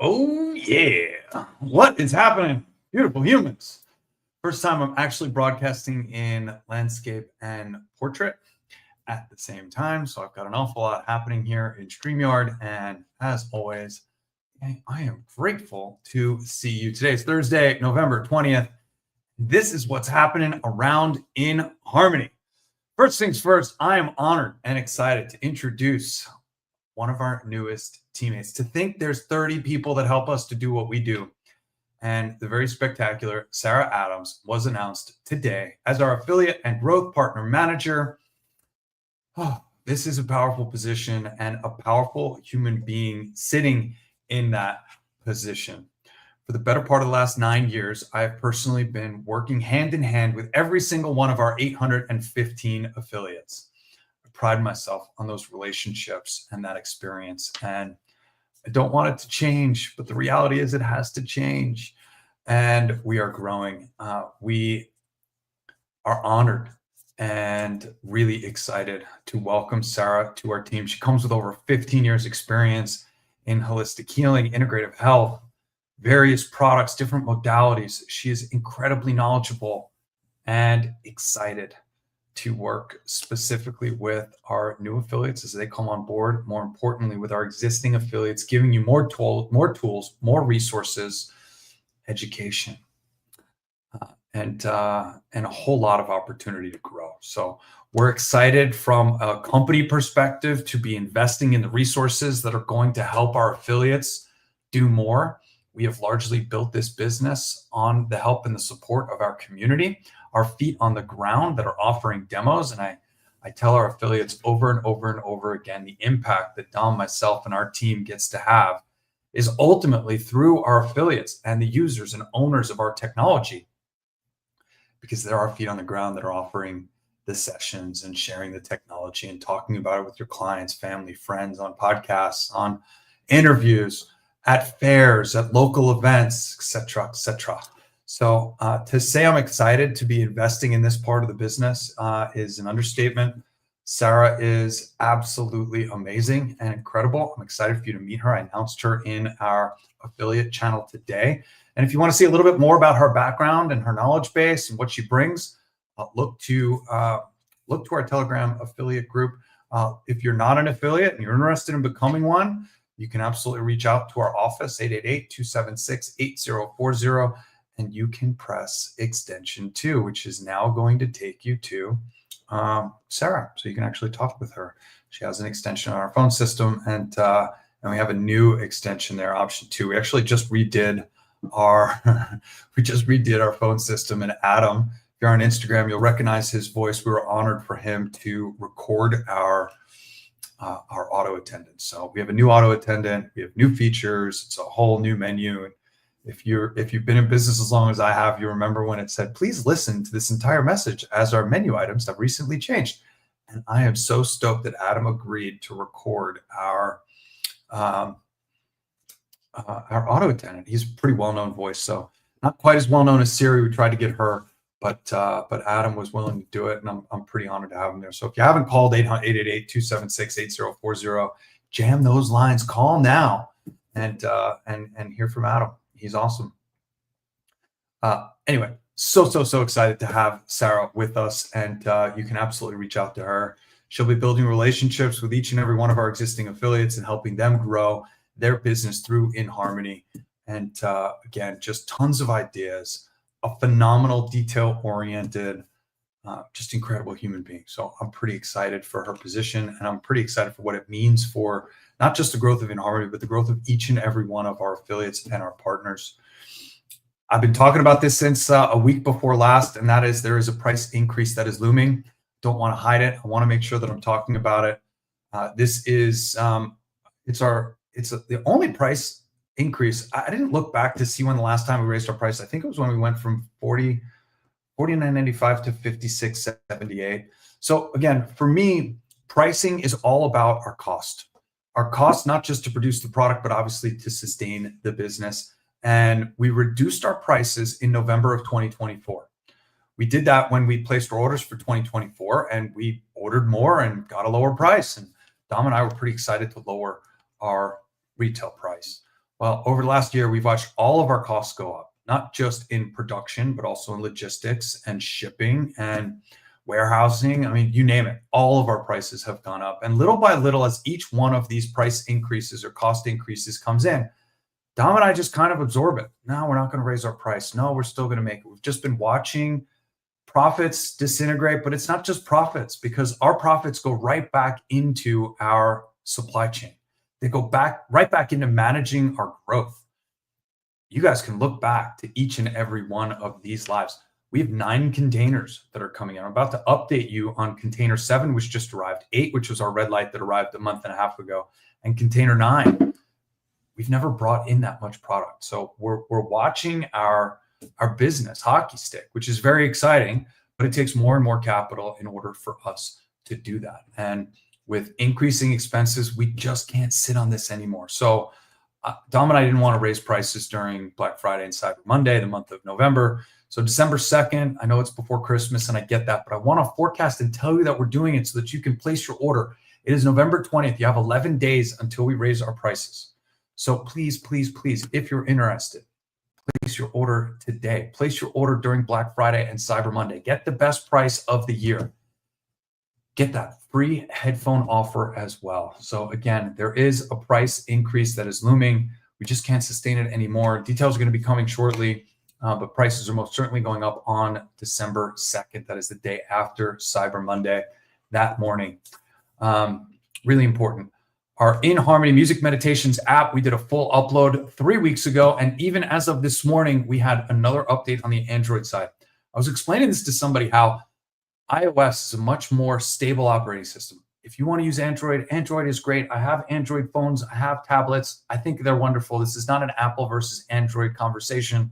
Oh, yeah. What is happening, beautiful humans? First time I'm actually broadcasting in landscape and portrait at the same time. So I've got an awful lot happening here in StreamYard. And as always, I am grateful to see you. Today is Thursday, November 20th. This is what's happening around inHarmony. First things first, I am honored and excited to introduce one of our newest teammates. To think there's 30 people that help us to do what we do. And the very spectacular Sarah Adams was announced today as our affiliate and growth partner manager. Oh, this is a powerful position and a powerful human being sitting in that position. For the better part of the last 9 years, I have personally been working hand in hand with every single one of our 815 affiliates. I pride myself on those relationships and that experience. And I don't want it to change, but the reality is it has to change. And we are growing. We are honored and really excited to welcome Sarah to our team. She comes with over 15 years experience in holistic healing, integrative health, various products, different modalities. She is incredibly knowledgeable and excited to work specifically with our new affiliates as they come on board. More importantly, with our existing affiliates, giving you more tools, more resources, education, and a whole lot of opportunity to grow. So we're excited from a company perspective to be investing in the resources that are going to help our affiliates do more. We have largely built this business on the help and the support of our community, our feet on the ground that are offering demos. And I tell our affiliates over and over and over again, the impact that Dom, myself, and our team gets to have is ultimately through our affiliates and the users and owners of our technology, because there are feet on the ground that are offering the sessions and sharing the technology and talking about it with your clients, family, friends, on podcasts, on interviews, at fairs, at local events, et cetera, et cetera. So to say I'm excited to be investing in this part of the business is an understatement. Sarah is absolutely amazing and incredible. I'm excited for you to meet her. I announced her in our affiliate channel today. And if you want to see a little bit more about her background and her knowledge base and what she brings, look to our Telegram affiliate group. If you're not an affiliate and you're interested in becoming one, you can absolutely reach out to our office, 888-276-8040, and you can press extension 2, which is now going to take you to Sarah, so you can actually talk with her. She has an extension on our phone system, and we have a new extension there, option 2. We actually just redid our phone system, and Adam, if you're on Instagram, you'll recognize his voice. We were honored for him to record our auto attendant. So we have a new auto attendant, we have new features, it's a whole new menu. And if you've been in business as long as I have, you remember when it said, please listen to this entire message as our menu items have recently changed. And I am so stoked that Adam agreed to record our auto attendant. He's a pretty well-known voice, so not quite as well-known as Siri. We tried to get her, but Adam was willing to do it, and I'm pretty honored to have him there. So if you haven't called 888-276-8040, jam those lines, call now, and hear from Adam. He's awesome. Anyway, so excited to have Sarah with us, and you can absolutely reach out to her. She'll be building relationships with each and every one of our existing affiliates and helping them grow their business through inHarmony. And again, just tons of ideas, a phenomenal, detail-oriented, just incredible human being. So I'm pretty excited for her position, and I'm pretty excited for what it means for not just the growth of inHarmony, but the growth of each and every one of our affiliates and our partners. I've been talking about this since a week before last, and that is there is a price increase that is looming. Don't want to hide it. I want to make sure that I'm talking about it. This is the only price increase. I didn't look back to see when the last time we raised our price. I think it was when we went from $49.95 to $56.78. So again, for me, pricing is all about our cost. Our cost, not just to produce the product, but obviously to sustain the business. And we reduced our prices in November of 2024. We did that when we placed our orders for 2024, and we ordered more and got a lower price. And Dom and I were pretty excited to lower our retail price. Well, over the last year, we've watched all of our costs go up, not just in production, but also in logistics and shipping and warehousing. I mean, you name it, all of our prices have gone up. And little by little, as each one of these price increases or cost increases comes in, Dom and I just kind of absorb it. No, we're not going to raise our price. No, we're still going to make it. We've just been watching profits disintegrate, but it's not just profits, because our profits go right back into our supply chain. They go right back into managing our growth. You guys can look back to each and every one of these lives. We have 9 containers that are coming in. I'm about to update you on container 7, which just arrived, 8, which was our red light that arrived a month and a half ago, and container 9. We've never brought in that much product. So we're watching our business hockey stick, which is very exciting, but it takes more and more capital in order for us to do that. And with increasing expenses, we just can't sit on this anymore. So Dom and I didn't want to raise prices during Black Friday and Cyber Monday, the month of November. So December 2nd, I know it's before Christmas and I get that, but I want to forecast and tell you that we're doing it so that you can place your order. It is November 20th. You have 11 days until we raise our prices. So please, please, please, if you're interested, place your order today. Place your order during Black Friday and Cyber Monday. Get the best price of the year. Get that free headphone offer as well. So again, there is a price increase that is looming. We just can't sustain it anymore. Details are going to be coming shortly, but prices are most certainly going up on December 2nd. That is the day after Cyber Monday, that morning. Really important. Our inHarmony Music Meditations app, we did a full upload 3 weeks ago. And even as of this morning, we had another update on the Android side. I was explaining this to somebody how iOS is a much more stable operating system. If you want to use Android, Android is great. I have Android phones. I have tablets. I think they're wonderful. This is not an Apple versus Android conversation.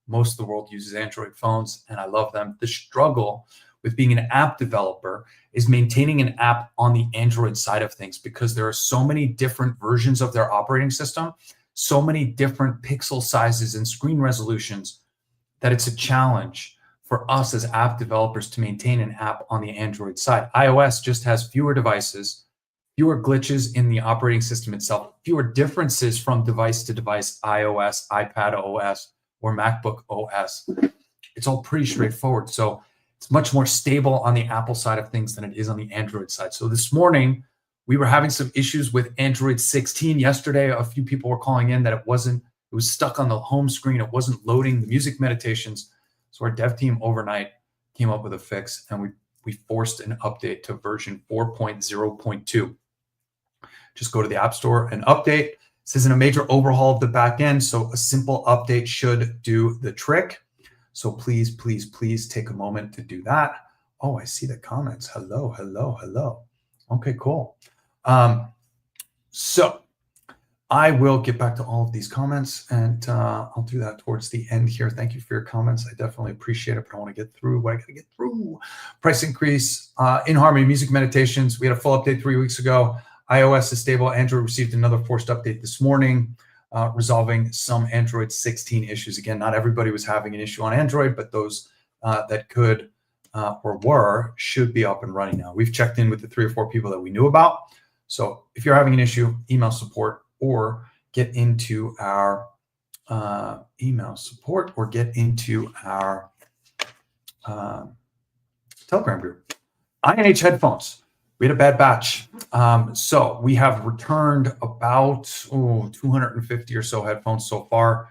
Most of the world uses Android phones, and I love them. The struggle with being an app developer is maintaining an app on the Android side of things, because there are so many different versions of their operating system, so many different pixel sizes and screen resolutions, that it's a challenge for us as app developers to maintain an app on the Android side. iOS just has fewer devices, fewer glitches in the operating system itself, fewer differences from device to device, iOS, iPad OS, or MacBook OS. It's all pretty straightforward. So it's much more stable on the Apple side of things than it is on the Android side. So this morning, we were having some issues with Android 16. Yesterday, a few people were calling in that it was stuck on the home screen. It wasn't loading the music meditations. So our dev team overnight came up with a fix, and we forced an update to version 4.0.2. Just go to the App Store and update. This isn't a major overhaul of the back end, so a simple update should do the trick. So please, please, please take a moment to do that. Oh, I see the comments. Hello, hello, hello. Okay, cool. So I will get back to all of these comments, and I'll do that towards the end here. Thank you for your comments. I definitely appreciate it, but I want to get through what I got to get through. Price increase, inHarmony Music Meditations. We had a full update 3 weeks ago. iOS is stable. Android received another forced update this morning, resolving some Android 16 issues. Again, not everybody was having an issue on Android, but those that could or should be up and running now. We've checked in with the 3 or 4 people that we knew about. So if you're having an issue, email support, or get into our email support, or get into our Telegram group. inH headphones. We had a bad batch. So we have returned about 250 or so headphones so far.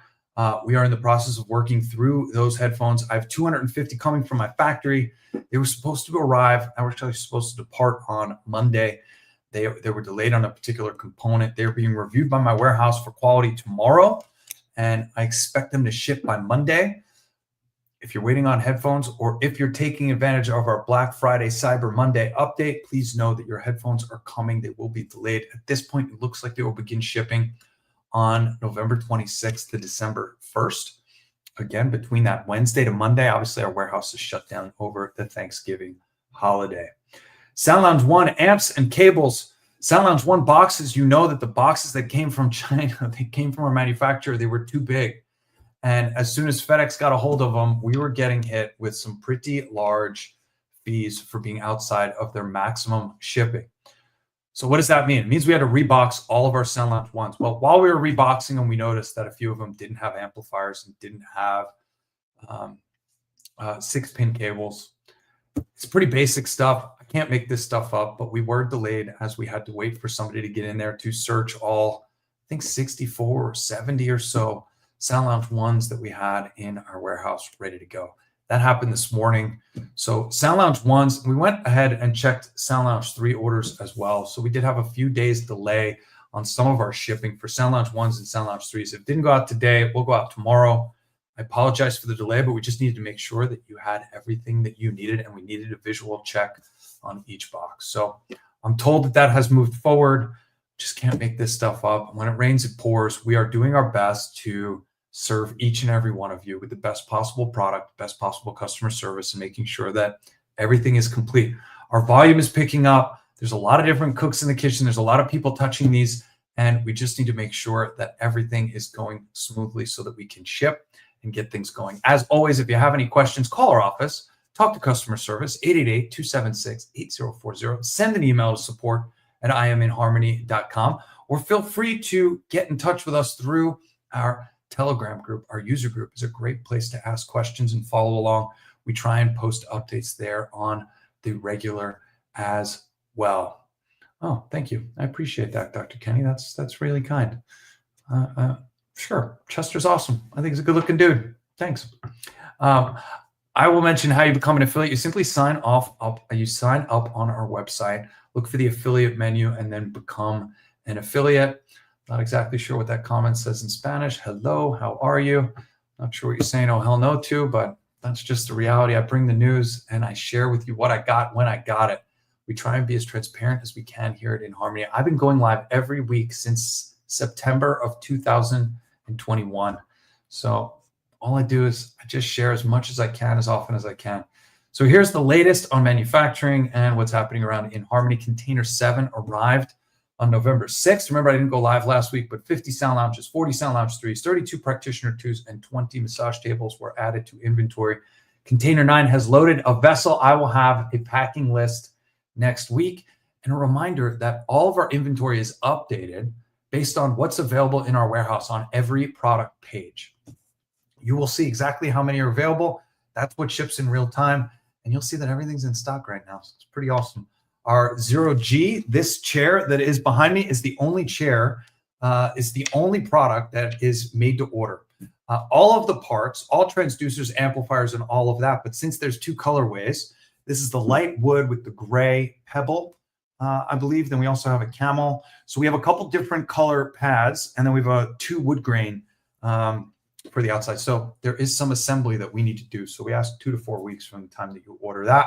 We are in the process of working through those headphones. I have 250 coming from my factory. They were supposed to arrive. I was actually supposed to depart on Monday. They were delayed on a particular component. They're being reviewed by my warehouse for quality tomorrow, and I expect them to ship by Monday. If you're waiting on headphones, or if you're taking advantage of our Black Friday, Cyber Monday update, please know that your headphones are coming. They will be delayed. At this point, it looks like they will begin shipping on November 26th to December 1st. Again, between that Wednesday to Monday, obviously our warehouse is shut down over the Thanksgiving holiday. SL1 Amps and Cables. SL1 boxes, you know that the boxes that came from China, they came from our manufacturer, they were too big. And as soon as FedEx got a hold of them, we were getting hit with some pretty large fees for being outside of their maximum shipping. So what does that mean? It means we had to rebox all of our Sound Lounge ones. Well, while we were reboxing them, we noticed that a few of them didn't have amplifiers and didn't have 6-pin cables. It's pretty basic stuff. I can't make this stuff up, but we were delayed as we had to wait for somebody to get in there to search all, I think 64 or 70 or so Sound Lounge ones that we had in our warehouse ready to go. That happened this morning. So Sound Lounge ones, we went ahead and checked Sound Lounge 3 orders as well. So we did have a few days delay on some of our shipping for Sound Lounge ones and Sound Lounge 3s. If it didn't go out today, it will go out tomorrow. I apologize for the delay, but we just needed to make sure that you had everything that you needed, and we needed a visual check on each box. So I'm told that that has moved forward. Just can't make this stuff up. When it rains, it pours. We are doing our best to serve each and every one of you with the best possible product, best possible customer service, and making sure that everything is complete. Our volume is picking up. There's a lot of different cooks in the kitchen. There's a lot of people touching these, and we just need to make sure that everything is going smoothly so that we can ship and get things going. As always, if you have any questions, call our office, talk to customer service, 888-276-8040. Send an email to support@inharmony.com, or feel free to get in touch with us through our Telegram group. Our user group is a great place to ask questions and follow along. We try and post updates there on the regular as well. Oh, thank you. I appreciate that, Dr. Kenny. That's really kind. Sure. Chester's awesome. I think he's a good looking dude. Thanks. I will mention how you become an affiliate. You simply sign up on our website, look for the affiliate menu, and then become an affiliate. Not exactly sure what that comment says in Spanish. Hello, how are you? Not sure what you're saying. Oh, hell no to, but that's just the reality. I bring the news and I share with you what I got when I got it. We try and be as transparent as we can here at inHarmony. I've been going live every week since September of 2021. So all I do is I just share as much as I can, as often as I can. So here's the latest on manufacturing and what's happening around inHarmony. Container 7 arrived on November 6th. Remember, I didn't go live last week, but 50 Sound Lounges, 40 Sound Lounge 3s, 32 Practitioner 2s, and 20 massage tables were added to inventory. Container 9 has loaded a vessel. I will have a packing list next week. And a reminder that all of our inventory is updated based on what's available in our warehouse on every product page. You will see exactly how many are available. That's what ships in real time. And you'll see that everything's in stock right now. So it's pretty awesome. Our 0G, this chair that is behind me, is the only chair, is the only product that is made to order. All of the parts, all transducers, amplifiers, and all of that. But since there's two colorways, this is the light wood with the gray pebble, I believe. Then we also have a camel. So we have a couple different color pads, and then we have two wood grain for the outside. So there is some assembly that we need to do. So we ask 2 to 4 weeks from the time that you order that.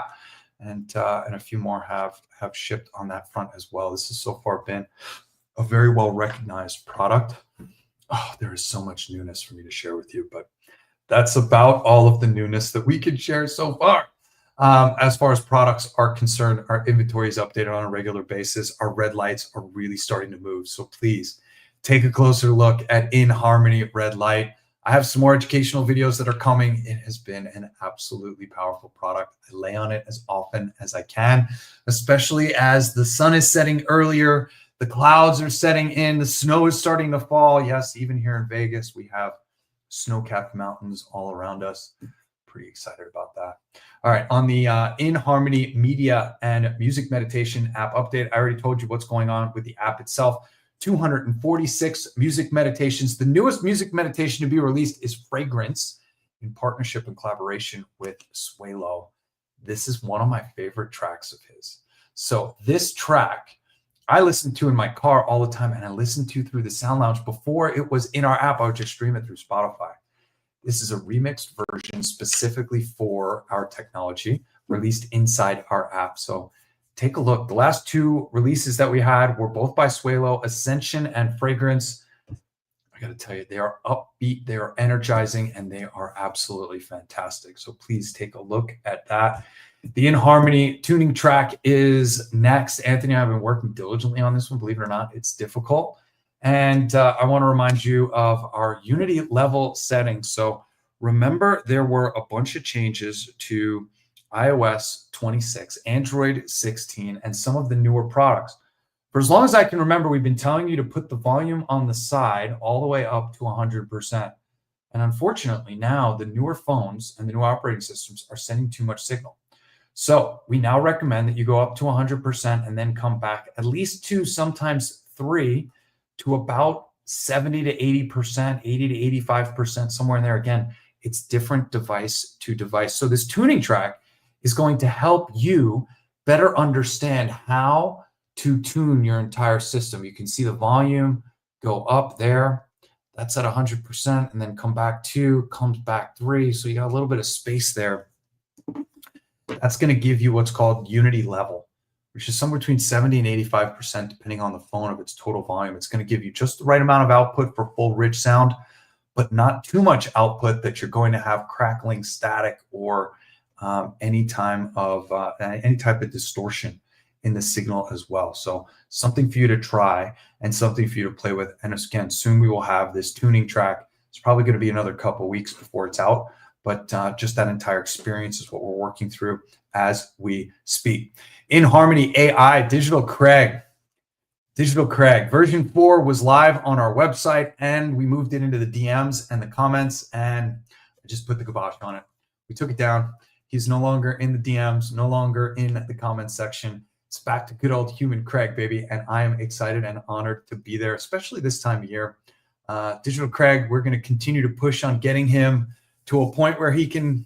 And a few more have shipped on that front as well. This has so far been a very well recognized product. Oh, there is so much newness for me to share with you, but that's about all of the newness that we can share so far. As far as products are concerned, our inventory is updated on a regular basis. Our red lights are really starting to move. So please take a closer look at inHarmony red light. I have some more educational videos that are coming. It has been an absolutely powerful product. I lay on it as often as I can, especially as the sun is setting earlier, the clouds are setting in, the snow is starting to fall. Yes, even here in Vegas, we have snow-capped mountains all around us. Pretty excited about that. All right, on the inHarmony media and music meditation app update, I already told you what's going on with the app itself. 246 music meditations. The newest music meditation to be released is Fragrance, in partnership and collaboration with Suelo. This is one of my favorite tracks of his. So this track I listen to in my car all the time, and I listen to through the Sound Lounge. Before it was in our app, I would just stream it through Spotify. This is a remixed version specifically for our technology, released inside our app. So take a look. The last two releases that we had were both by Suelo, Ascension and Fragrance. I got to tell you, they are upbeat, they are energizing, and they are absolutely fantastic. So please take a look at that. The inHarmony tuning track is next. Anthony and I have been working diligently on this one. Believe it or not, it's difficult. And I want to remind you of our Unity level settings. So remember, there were a bunch of changes to iOS 26, Android 16, and some of the newer products. For as long as I can remember, we've been telling you to put the volume on the side all the way up to 100%. And unfortunately, now the newer phones and the new operating systems are sending too much signal. So we now recommend that you go up to 100% and then come back at least 2, sometimes 3, to about 70 to 80%, 80 to 85%, somewhere in there. Again, it's different device to device. So this tuning track is going to help you better understand how to tune your entire system. You can see the volume go up there. That's at 100%, and then come back 2, comes back 3. So you got a little bit of space there. That's going to give you what's called unity level, which is somewhere between 70 and 85%, depending on the phone, of its total volume. It's going to give you just the right amount of output for full rich sound, but not too much output that you're going to have crackling, static, or any type of distortion in the signal as well. So something for you to try and something for you to play with. And again, soon we will have this tuning track. It's probably going to be another couple weeks before it's out, but just that entire experience is what we're working through as we speak. inHarmony AI, Digital Craig. Version 4 was live on our website, and we moved it into the DMs and the comments, and I just put the kibosh on it. We took it down. He's no longer in the DMs, no longer in the comments section. It's back to good old human Craig, baby, and I am excited and honored to be there, especially this time of year. Digital Craig, we're going to continue to push on getting him to a point where he can,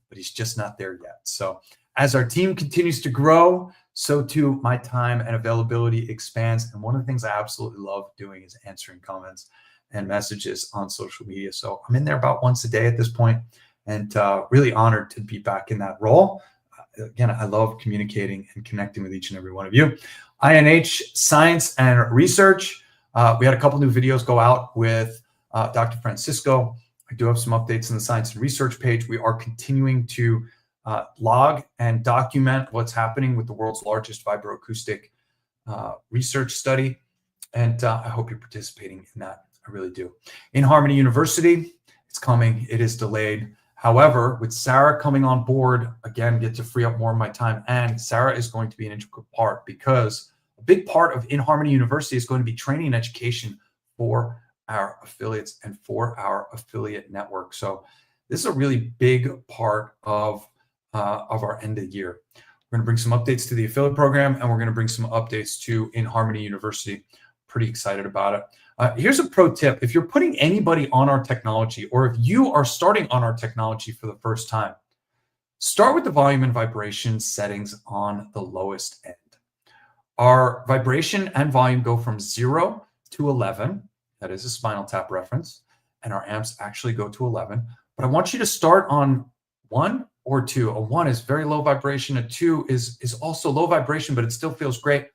but he's just not there yet. So as our team continues to grow, so too my time and availability expands. And one of the things I absolutely love doing is answering comments and messages on social media. So I'm in there about once a day at this point, and really honored to be back in that role. Again, I love communicating and connecting with each and every one of you. inH Science and Research. We had a couple new videos go out with Dr. Francisco. I do have some updates on the Science and Research page. We are continuing to log and document what's happening with the world's largest vibroacoustic research study. And I hope you're participating in that. I really do. inHarmony University, it's coming. It is delayed. However, with Sarah coming on board, again, get to free up more of my time. And Sarah is going to be an integral part, because a big part of inHarmony University is going to be training and education for our affiliates and for our affiliate network. So this is a really big part of our end of the year. We're going to bring some updates to the affiliate program, and we're going to bring some updates to inHarmony University. Pretty excited about it. Here's a pro tip. If you're putting anybody on our technology, or if you are starting on our technology for the first time, start with the volume and vibration settings on the lowest end. Our vibration and volume go from 0 to 11. That is a Spinal Tap reference. And our amps actually go to 11. But I want you to start on 1 or 2. A 1 is very low vibration. A 2 is also low vibration, but it still feels great.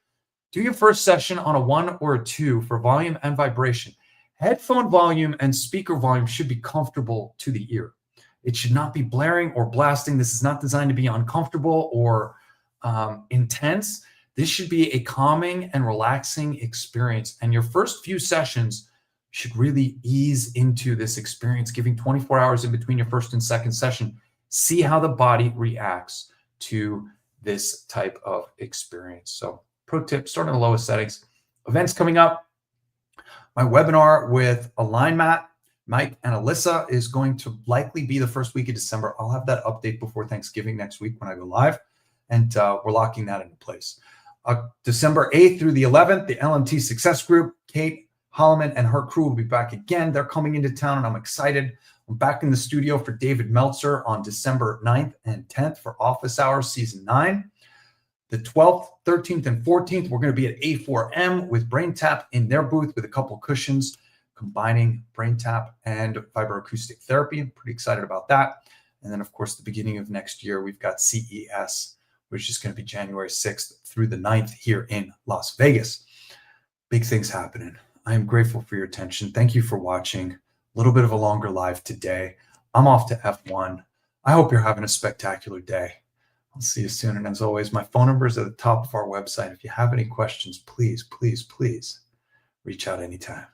Do your first session on a 1 or a 2 for volume and vibration. Headphone volume and speaker volume should be comfortable to the ear. It should not be blaring or blasting. This is not designed to be uncomfortable or intense. This should be a calming and relaxing experience. And your first few sessions should really ease into this experience, giving 24 hours in between your first and second session. See how the body reacts to this type of experience. So pro tip, start on the lowest settings. Events coming up. My webinar with Align Matt, Mike, and Alyssa is going to likely be the first week of December. I'll have that update before Thanksgiving next week when I go live, and we're locking that into place. December 8th through the 11th, the LMT Success Group, Kate Holloman and her crew will be back again. They're coming into town, and I'm excited. I'm back in the studio for David Meltzer on December 9th and 10th for Office Hours Season 9. The 12th, 13th, and 14th, we're going to be at A4M with Brain Tap in their booth with a couple cushions, combining Brain Tap and vibroacoustic therapy. I'm pretty excited about that. And then, of course, the beginning of next year, we've got CES, which is going to be January 6th through the 9th here in Las Vegas. Big things happening. I am grateful for your attention. Thank you for watching. A little bit of a longer live today. I'm off to F1. I hope you're having a spectacular day. I'll see you soon. And as always, my phone number is at the top of our website. If you have any questions, please, please, please reach out anytime.